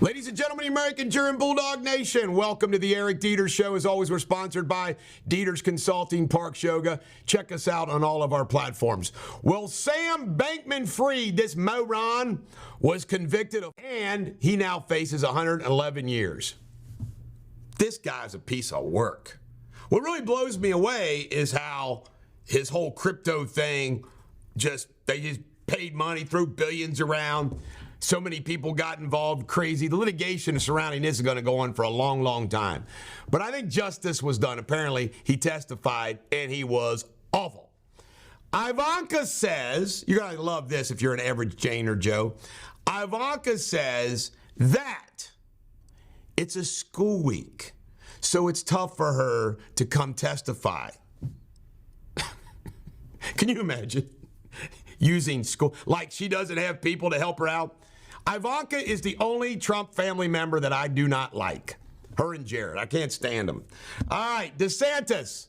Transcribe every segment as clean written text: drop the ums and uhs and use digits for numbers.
Ladies and gentlemen, American Jury and Bulldog Nation, welcome to the Eric Deters Show. As always, we're sponsored by Deters Consulting, Parks Yoga. Check us out on all of our platforms. Well, Sam Bankman-Fried, this moron, was convicted of, and he now faces 111 years. This guy's a piece of work. What really blows me away is how his whole crypto thing, they just paid money, threw billions around. So many people got involved, crazy. The litigation surrounding this is going to go on for a long, long time. But I think justice was done. Apparently, he testified, and he was awful. Ivanka says, you're going to love this if you're an average Jane or Joe. Ivanka says that it's a school week, so it's tough for her to come testify. Can you imagine using school? Like she doesn't have people to help her out. Ivanka is the only Trump family member that I do not like. Her and Jared. I can't stand them. All right, DeSantis.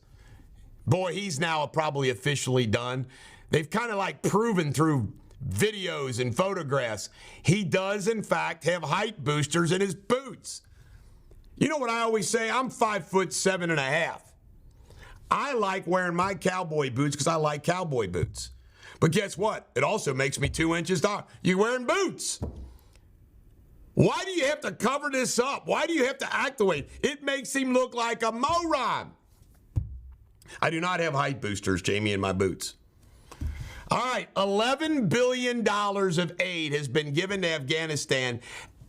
Boy, he's now probably officially done. They've kind of like proven through videos and photographs. He does, in fact, have height boosters in his boots. You know what I always say? I'm 5'7.5". I like wearing my cowboy boots because I like cowboy boots. But guess what? It also makes me 2 inches tall. You're wearing boots. Why do you have to cover this up? Why do you have to act the way? It makes him look like a moron. I do not have height boosters, Jamie, in my boots. All right, $11 billion of aid has been given to Afghanistan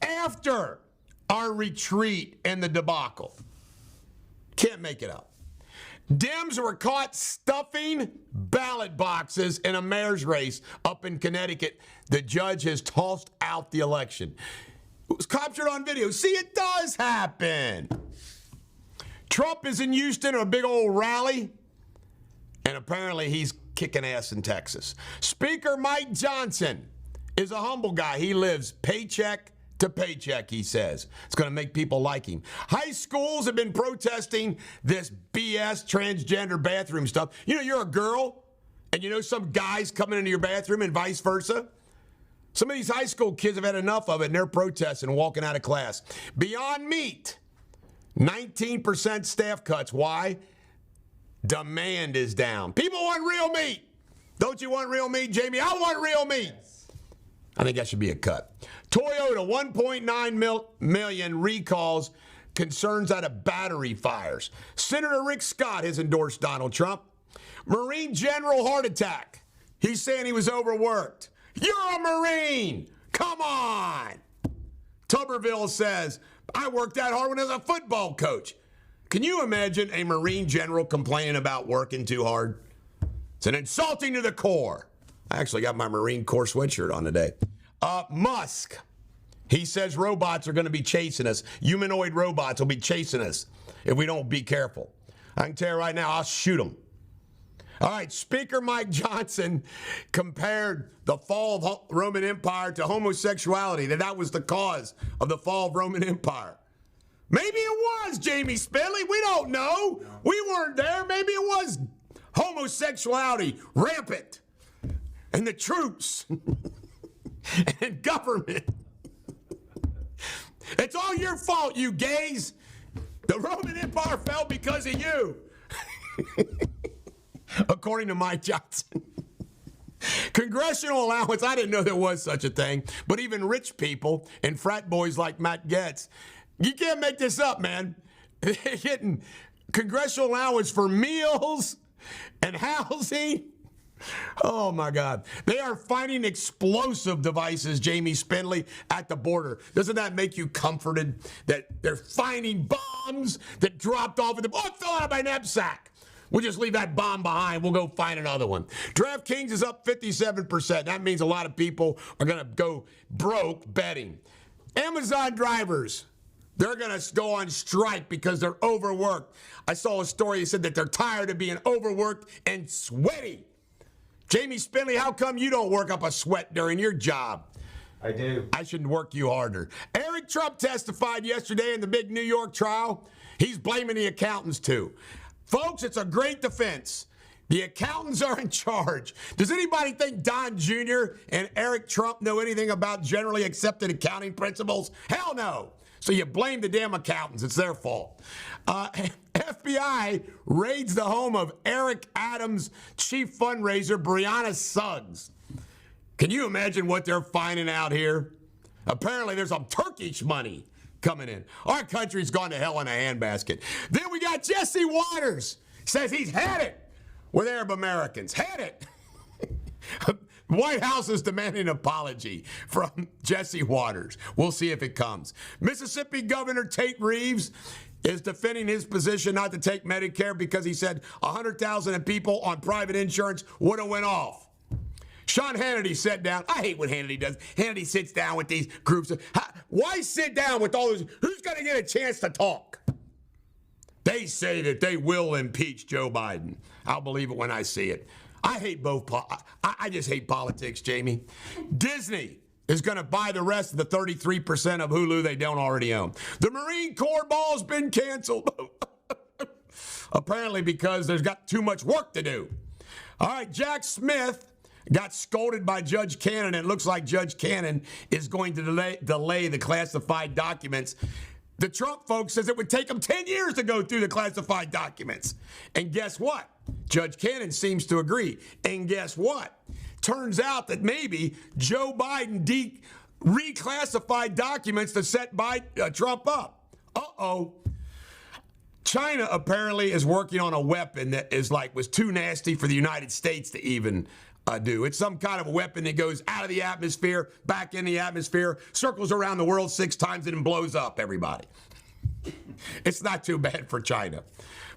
after our retreat and the debacle. Can't make it up. Dems were caught stuffing ballot boxes in a mayor's race up in Connecticut. The judge has tossed out the election. It was captured on video. See, it does happen. Trump is in Houston at a big old rally, and apparently he's kicking ass in Texas. Speaker Mike Johnson is a humble guy. He lives paycheck to paycheck, he says. It's going to make people like him. High schools have been protesting this BS transgender bathroom stuff. You know, you're a girl, and you know some guys coming into your bathroom and vice versa. Some of these high school kids have had enough of it, and they're protesting and walking out of class. Beyond Meat, 19% staff cuts. Why? Demand is down. People want real meat. Don't you want real meat, Jamie? I want real meat. I think that should be a cut. Toyota, 1.9 million recalls, concerns out of battery fires. Senator Rick Scott has endorsed Donald Trump. Marine General heart attack. He's saying he was overworked. You're a Marine. Come on. Tuberville says, I worked that hard when I was a football coach. Can you imagine a Marine general complaining about working too hard? It's an insulting to the core. I actually got my Marine Corps sweatshirt on today. Musk, he says robots are going to be chasing us. Humanoid robots will be chasing us if we don't be careful. I can tell you right now, I'll shoot them. All right, Speaker Mike Johnson compared the fall of Roman Empire to homosexuality, that was the cause of the fall of Roman Empire. Maybe it was, Jamie Spinley. We don't know. No. We weren't there. Maybe it was homosexuality rampant. And the troops and government. It's all your fault, you gays. The Roman Empire fell because of you. According to Mike Johnson. Congressional allowance, I didn't know there was such a thing, but even rich people and frat boys like Matt Gaetz, you can't make this up, man. They're getting congressional allowance for meals and housing. Oh, my God. They are finding explosive devices, Jamie Spinley, at the border. Doesn't that make you comforted that they're finding bombs that dropped off of the... Oh, it fell out of my knapsack. We'll just leave that bomb behind. We'll go find another one. DraftKings is up 57%. That means a lot of people are going to go broke betting. Amazon drivers, they're going to go on strike because they're overworked. I saw a story that said that they're tired of being overworked and sweaty. Jamie Spinley, how come you don't work up a sweat during your job? I do. I should work you harder. Eric Trump testified yesterday in the big New York trial. He's blaming the accountants, too. Folks, it's a great defense. The accountants are in charge. Does anybody think Don Jr. and Eric Trump know anything about generally accepted accounting principles? Hell no. So you blame the damn accountants. It's their fault. FBI raids the home of Eric Adams' chief fundraiser, Brianna Suggs. Can you imagine what they're finding out here? Apparently there's some Turkish money coming in. Our country's gone to hell in a handbasket. Then we got Jesse Waters. Says he's had it with Arab Americans. Had it. White House is demanding an apology from Jesse Waters. We'll see if it comes. Mississippi Governor Tate Reeves is defending his position not to take Medicare because he said 100,000 people on private insurance would have went off. Sean Hannity sat down. I hate what Hannity does. Hannity sits down with these groups. Why sit down with all those? Who's going to get a chance to talk? They say that they will impeach Joe Biden. I'll believe it when I see it. I hate both. I just hate politics, Jamie. Disney is going to buy the rest of the 33% of Hulu they don't already own. The Marine Corps ball's been canceled. Apparently because there's got too much work to do. All right, Jack Smith got scolded by Judge Cannon, and it looks like Judge Cannon is going to delay the classified documents. The Trump folks says it would take them 10 years to go through the classified documents. And guess what? Judge Cannon seems to agree. And guess what? Turns out that maybe Joe Biden reclassified documents to set Trump up. Uh-oh. China apparently is working on a weapon that was too nasty for the United States to even do. It's some kind of a weapon that goes out of the atmosphere, back in the atmosphere, circles around the world 6 times, and blows up everybody. It's not too bad for China.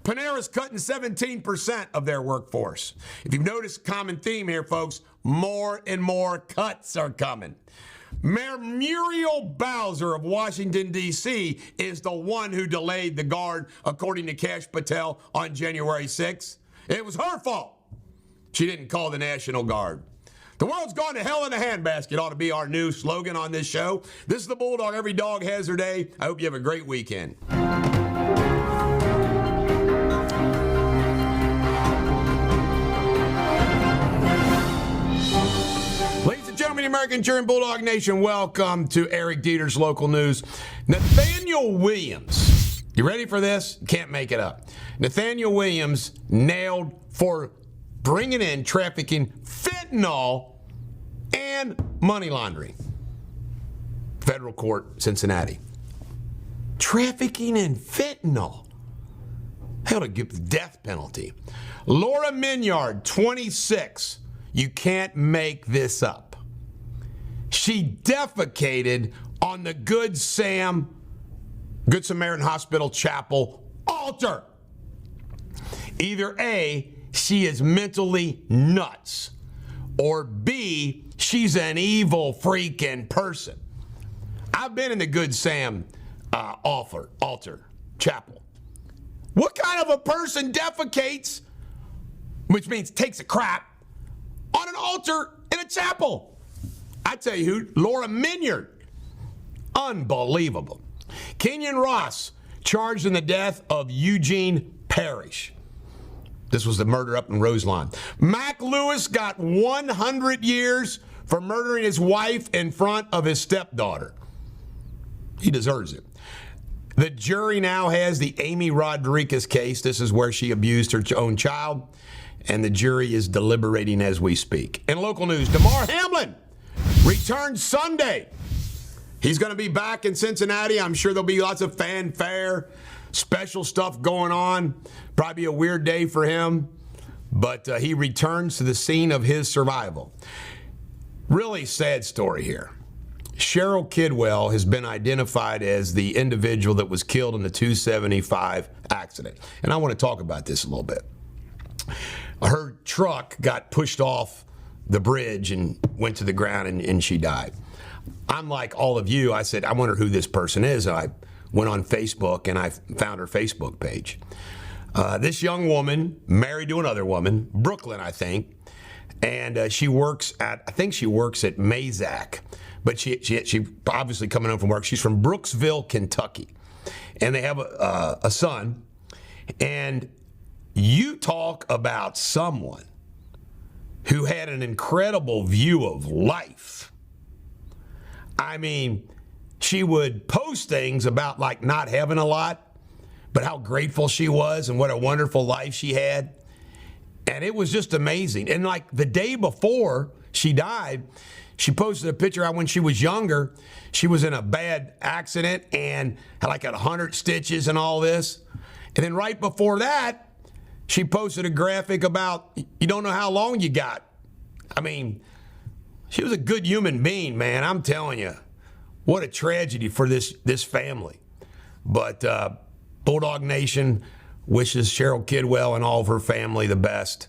Panera's cutting 17% of their workforce. If you've noticed a common theme here, folks, more and more cuts are coming. Mayor Muriel Bowser of Washington, D.C. is the one who delayed the guard, according to Kash Patel, on January 6th. It was her fault. She didn't call the National Guard. The world's gone to hell in a handbasket ought to be our new slogan on this show. This is the Bulldog. Every dog has their day. I hope you have a great weekend. Ladies and gentlemen, American Cheering Bulldog Nation, welcome to Eric Deters Local News. Nathaniel Williams, you ready for this? Can't make it up. Nathaniel Williams nailed for bringing in trafficking fentanyl and money laundering. Federal court, Cincinnati. Trafficking in fentanyl. Hell, to give the death penalty. Laura Minyard, 26. You can't make this up. She defecated on the Good Samaritan Hospital Chapel altar. Either A, she is mentally nuts, or B, she's an evil freaking person. I've been in the Good Sam altar, chapel. What kind of a person defecates, which means takes a crap, on an altar in a chapel? I tell you who, Laura Minyard. Unbelievable. Kenyon Ross, charged in the death of Eugene Parrish. This was the murder up in Roselawn. Mac Lewis got 100 years for murdering his wife in front of his stepdaughter. He deserves it. The jury now has the Amy Rodriguez case. This is where she abused her own child, and the jury is deliberating as we speak. In local news, Damar Hamlin returns Sunday. He's going to be back in Cincinnati. I'm sure there'll be lots of fanfare, special stuff going on. Probably a weird day for him, but he returns to the scene of his survival. Really sad story here. Cheryl Kidwell has been identified as the individual that was killed in the 275 accident. And I want to talk about this a little bit. Her truck got pushed off the bridge and went to the ground, and she died. I'm like all of you. I said, I wonder who this person is. And I went on Facebook, and I found her Facebook page. This young woman, married to another woman, Brooklyn, I think, and she works at Mazak, but she obviously coming home from work. She's from Brooksville, Kentucky, and they have a son, and You talk about someone who had an incredible view of life. I mean, she would post things about like not having a lot, but how grateful she was and what a wonderful life she had. And it was just amazing. And like the day before she died, she posted a picture of when she was younger. She was in a bad accident and had like 100 stitches and all this. And then right before that, she posted a graphic about you don't know how long you got. I mean, she was a good human being, man. I'm telling you. What a tragedy for this family. But Bulldog Nation wishes Cheryl Kidwell and all of her family the best.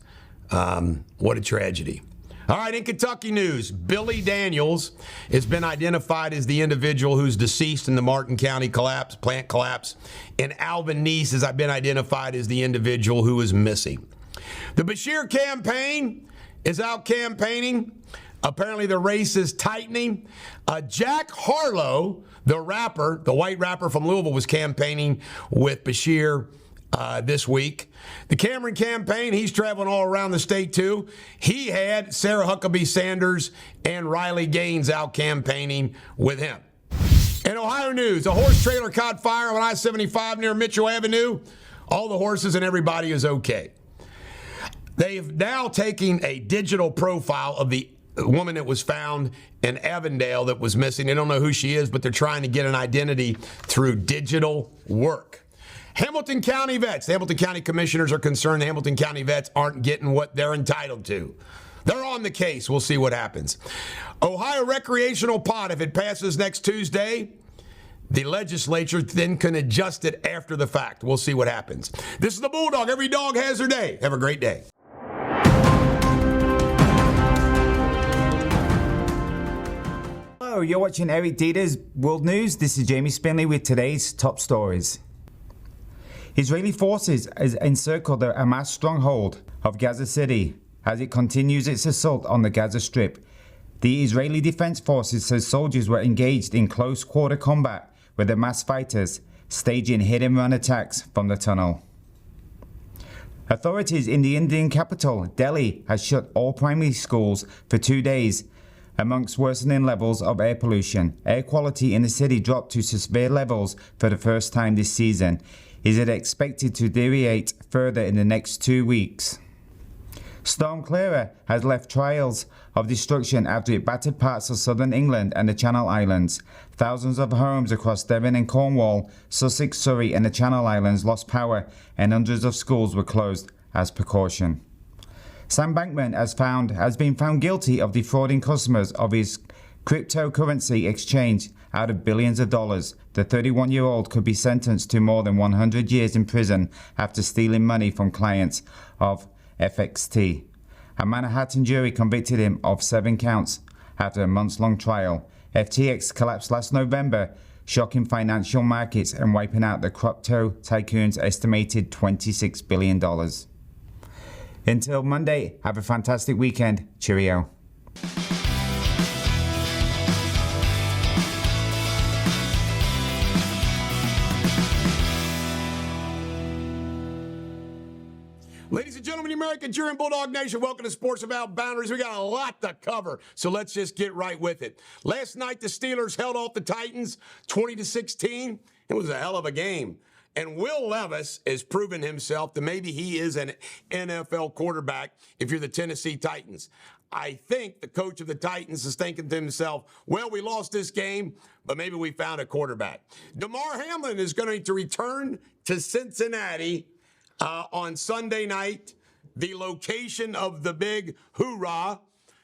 What a tragedy. All right, in Kentucky news, Billy Daniels has been identified as the individual who's deceased in the Martin County plant collapse. And Alvin Neese has been identified as the individual who is missing. The Bashir campaign is out campaigning. Apparently the race is tightening. Jack Harlow, the rapper, the white rapper from Louisville, was campaigning with Bashir this week. The Cameron campaign, he's traveling all around the state too. He had Sarah Huckabee Sanders and Riley Gaines out campaigning with him. In Ohio news, a horse trailer caught fire on I-75 near Mitchell Avenue. All the horses and everybody is okay. They've now taken a digital profile of the woman that was found in Avondale that was missing. They don't know who she is, but they're trying to get an identity through digital work. Hamilton County vets. The Hamilton County commissioners are concerned the Hamilton County vets aren't getting what they're entitled to. They're on the case. We'll see what happens. Ohio recreational pot, if it passes next Tuesday, the legislature then can adjust it after the fact. We'll see what happens. This is the Bulldog. Every dog has their day. Have a great day. Hello, you're watching Eric Deters World News. This is Jamie Spinley with today's top stories. Israeli forces has encircled the Hamas stronghold of Gaza City as it continues its assault on the Gaza Strip. The Israeli Defense Forces says soldiers were engaged in close quarter combat with the Hamas fighters, staging hit-and-run attacks from the tunnel. Authorities in the Indian capital, Delhi, has shut all primary schools for 2 days. Amongst worsening levels of air pollution, air quality in the city dropped to severe levels for the first time this season. Is it expected to deteriorate further in the next 2 weeks? Storm Clara has left trails of destruction after it battered parts of southern England and the Channel Islands. Thousands of homes across Devon and Cornwall, Sussex, Surrey and the Channel Islands lost power and hundreds of schools were closed as precaution. Sam Bankman has been found guilty of defrauding customers of his cryptocurrency exchange out of billions of dollars. The 31-year-old could be sentenced to more than 100 years in prison after stealing money from clients of FXT. A Manhattan jury convicted him of 7 counts after a months-long trial. FTX collapsed last November, shocking financial markets and wiping out the crypto tycoon's estimated $26 billion. Until Monday, have a fantastic weekend. Cheerio. Ladies and gentlemen, the American cheering Bulldog Nation, welcome to Sports Without Boundaries. We got a lot to cover, so let's just get right with it. Last night, the Steelers held off the Titans 20-16. It was a hell of a game. And Will Levis has proven himself that maybe he is an NFL quarterback if you're the Tennessee Titans. I think the coach of the Titans is thinking to himself, well, we lost this game, but maybe we found a quarterback. Damar Hamlin is going to return to Cincinnati on Sunday night, the location of the big hoorah.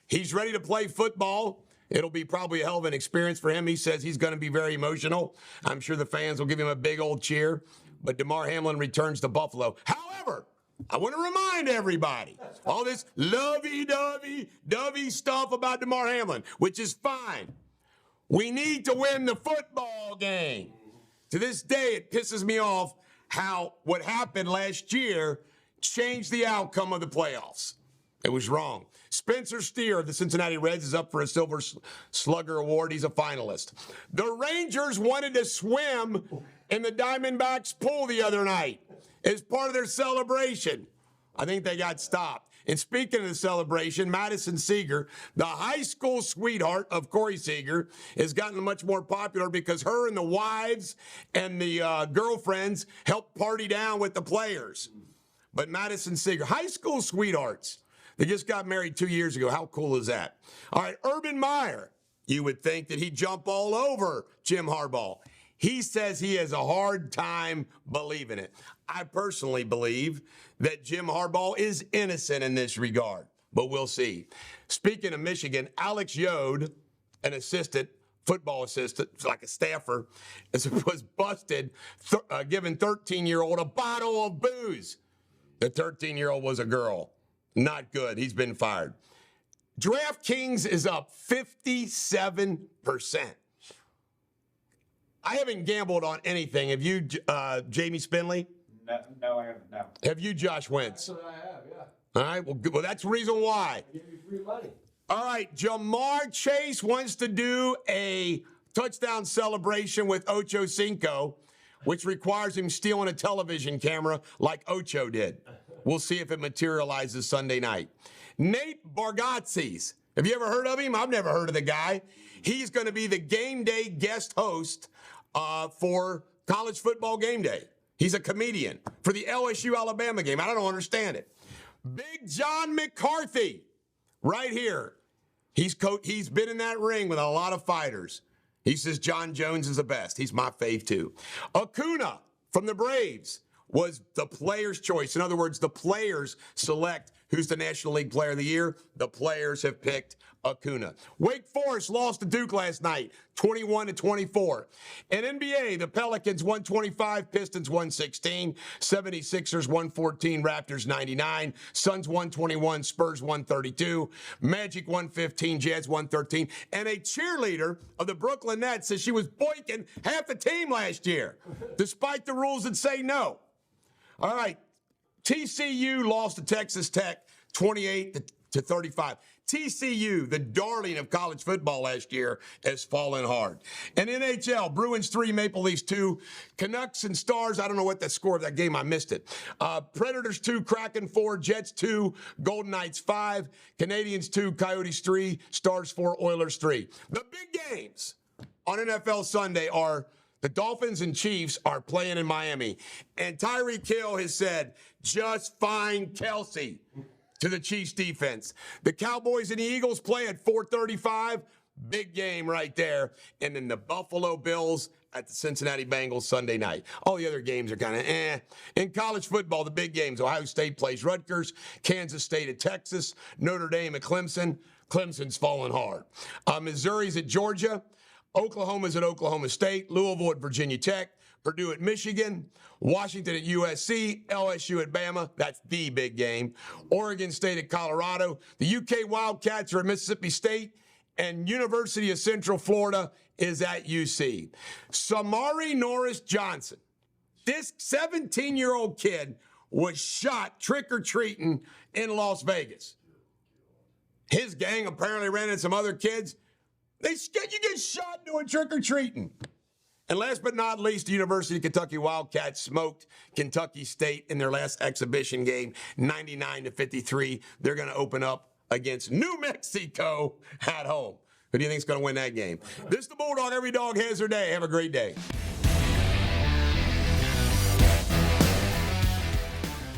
He's ready to play football. It'll be probably a hell of an experience for him. He says he's going to be very emotional. I'm sure the fans will give him a big old cheer. But Damar Hamlin returns to Buffalo. However, I want to remind everybody, all this lovey-dovey stuff about Damar Hamlin, which is fine. We need to win the football game. To this day, it pisses me off how what happened last year changed the outcome of the playoffs. It was wrong. Spencer Steer of the Cincinnati Reds is up for a Silver Slugger Award. He's a finalist. The Rangers wanted to swim in the Diamondbacks pool the other night as part of their celebration. I think they got stopped. And speaking of the celebration, Madison Seeger, the high school sweetheart of Corey Seeger, has gotten much more popular because her and the wives and the girlfriends help party down with the players. But Madison Seeger, high school sweethearts, they just got married 2 years ago. How cool is that? All right, Urban Meyer, you would think that he'd jump all over Jim Harbaugh. He says he has a hard time believing it. I personally believe that Jim Harbaugh is innocent in this regard, but we'll see. Speaking of Michigan, Alex Yode, an football assistant, like a staffer, was busted giving 13-year-old a bottle of booze. The 13-year-old was a girl. Not good. He's been fired. DraftKings is up 57%. I haven't gambled on anything. Have you, Jamie Spinley? No, I haven't. No. Have you, Josh Wentz? That's what I have, yeah. All right. Well, that's the reason why. I give you free money. All right. Jamar Chase wants to do a touchdown celebration with Ocho Cinco, which requires him stealing a television camera like Ocho did. We'll see if it materializes Sunday night. Nate Bargatze. Have you ever heard of him? I've never heard of the guy. He's going to be the game day guest host for College Football Game Day. He's a comedian for the LSU-Alabama game. I don't understand it. Big John McCarthy, right here. He's been in that ring with a lot of fighters. He says John Jones is the best. He's my fave, too. Acuna from the Braves was the player's choice. In other words, the players select who's the National League Player of the Year. The players have picked Acuna. Wake Forest lost to Duke last night, 21-24. In NBA, the Pelicans 125, Pistons 116, 76ers 114, Raptors 99, Suns 121, Spurs 132, Magic 115, Jazz 113. And a cheerleader of the Brooklyn Nets says she was boinking half the team last year, despite the rules that say no. All right, TCU lost to Texas Tech 28-35. TCU, the darling of college football last year, has fallen hard. And NHL, Bruins 3, Maple Leafs 2, Canucks and Stars, I don't know what the score of that game, I missed it. Predators 2, Kraken 4, Jets 2, Golden Knights 5, Canadians 2, Coyotes 3, Stars 4, Oilers 3. The big games on NFL Sunday are the Dolphins and Chiefs are playing in Miami. And Tyreek Hill has said, just find Kelsey to the Chiefs defense. The Cowboys and the Eagles play at 4:35. Big game right there. And then the Buffalo Bills at the Cincinnati Bengals Sunday night. All the other games are kind of eh. In college football, the big games, Ohio State plays Rutgers, Kansas State at Texas, Notre Dame at Clemson. Clemson's falling hard. Missouri's at Georgia. Oklahoma's at Oklahoma State, Louisville at Virginia Tech, Purdue at Michigan, Washington at USC, LSU at Bama. That's the big game. Oregon State at Colorado. The UK Wildcats are at Mississippi State, and University of Central Florida is at UC. Samari Norris Johnson, this 17-year-old kid, was shot trick-or-treating in Las Vegas. His gang apparently ran into some other kids. You get shot doing trick-or-treating. And last but not least, the University of Kentucky Wildcats smoked Kentucky State in their last exhibition game, 99-53. They're going to open up against New Mexico at home. Who do you think is going to win that game? This is the Bulldog. Every dog has their day. Have a great day.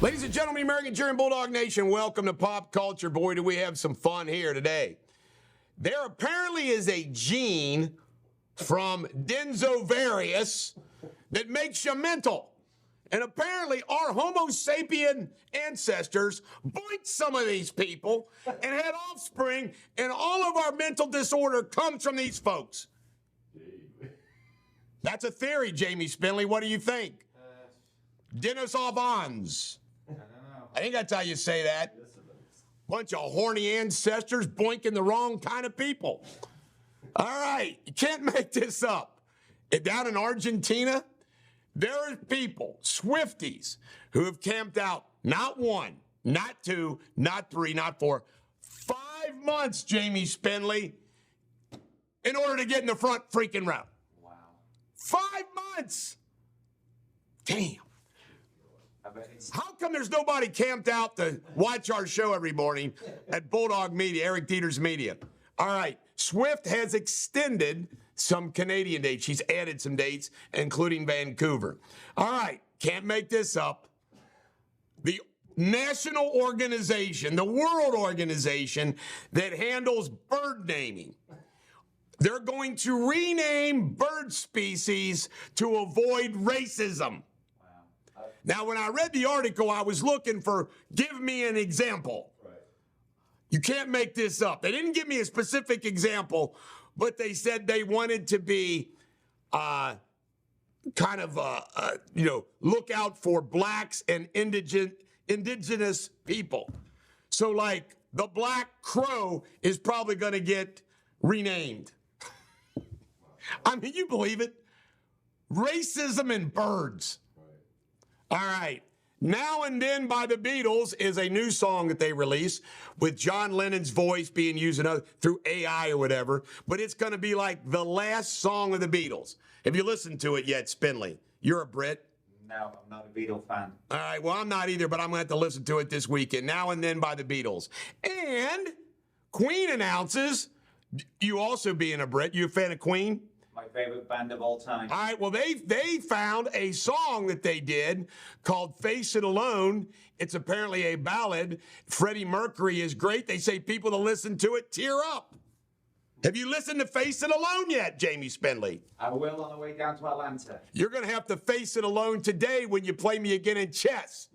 Ladies and gentlemen, American Cheering Bulldog Nation, welcome to Pop Culture. Boy, do we have some fun here today. There apparently is a gene from Denzovarius that makes you mental. And apparently our Homo sapien ancestors boinked some of these people and had offspring, and all of our mental disorder comes from these folks. That's a theory, Jamie Spinley. What do you think? Dennis Albans. I don't know. I think that's how you say that. Bunch of horny ancestors boinking the wrong kind of people. All right, you can't make this up. Down in Argentina, there are people, Swifties, who have camped out not 1, not 2, not 3, not 4, 5 months, Jamie Spinley, in order to get in the front freaking row. Wow. 5 months. Damn. I How come there's nobody camped out to watch our show every morning at Bulldog Media, Eric Deters Media? All right, Swift has extended some Canadian dates. She's added some dates, including Vancouver. All right, can't make this up. The national organization, the world organization that handles bird naming, they're going to rename bird species to avoid racism. Now, when I read the article, I was looking for, give me an example. Right. You can't make this up. They didn't give me a specific example, but they said they wanted to be look out for blacks and indigenous people. So, like, the black crow is probably going to get renamed. I mean, you believe it? Racism in birds. All right. Now and Then by the Beatles is a new song that they released with John Lennon's voice being used through AI or whatever, but it's going to be like the last song of the Beatles. Have you listened to it yet, Spindley? You're a Brit. No, I'm not a Beatle fan. All right, well, I'm not either, but I'm going to have to listen to it this weekend. Now and Then by the Beatles. And Queen announces, you also being a Brit, you a fan of Queen? My favorite band of all time. All right, well, they found a song that they did called Face It Alone. It's apparently a ballad. Freddie Mercury is great. They say people that listen to it tear up. Have you listened to Face It Alone yet, Jamie Spindley? I will on the way down to Atlanta. You're going to have to face it alone today when you play me again in chess.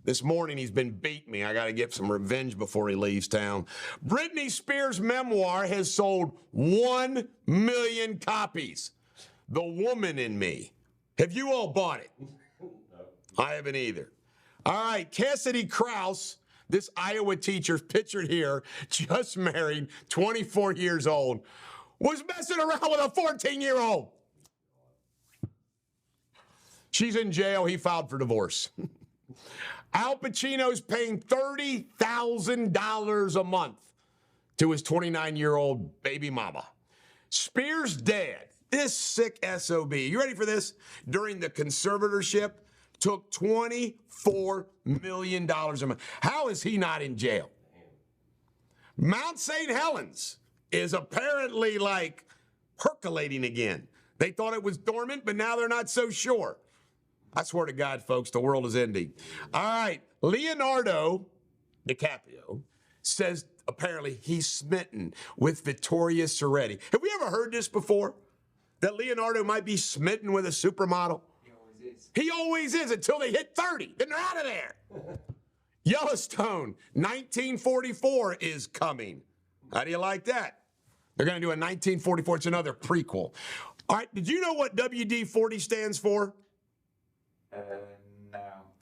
This morning he's been beating me. I got to get some revenge before he leaves town. Britney Spears' memoir has sold 1 million copies. The Woman in Me. Have you all bought it? No. I haven't either. All right, Cassidy Krause, this Iowa teacher pictured here, just married, 24 years old, was messing around with a 14-year-old. She's in jail. He filed for divorce. Al Pacino's paying $30,000 a month to his 29-year-old baby mama. Spears' dad, this sick SOB, you ready for this? During the conservatorship, took $24 million a month. How is he not in jail? Mount St. Helens is apparently like percolating again. They thought it was dormant, but now they're not so sure. I swear to God, folks, the world is ending. All right, Leonardo DiCaprio says apparently he's smitten with Victoria Soretti. Have we ever heard this before? That Leonardo might be smitten with a supermodel? He always is. He always is until they hit 30. Then they're out of there. Yellowstone, 1944 is coming. How do you like that? They're going to do a 1944. It's another prequel. All right, did you know what WD-40 stands for? No.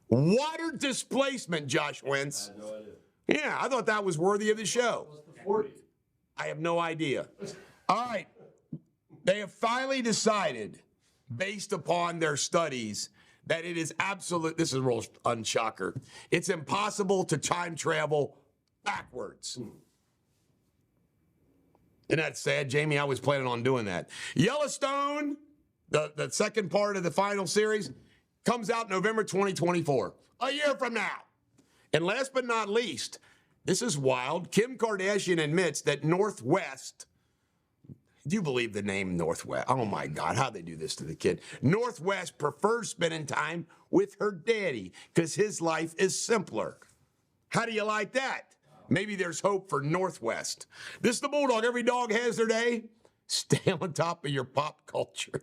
Water displacement, Josh Wentz. I had no idea. Yeah, I thought that was worthy of the show. What's the 40? I have no idea. All right. They have finally decided, based upon their studies, that it is absolute. This is a real unshocker. It's impossible to time travel backwards. Isn't that sad, Jamie? I was planning on doing that. Yellowstone, the second part of the final series, comes out November 2024, a year from now. And last but not least, this is wild. Kim Kardashian admits that Northwest, do you believe the name Northwest? Oh my God, how'd they do this to the kid? Northwest prefers spending time with her daddy because his life is simpler. How do you like that? Maybe there's hope for Northwest. This is the Bulldog. Every dog has their day. Stay on top of your pop culture.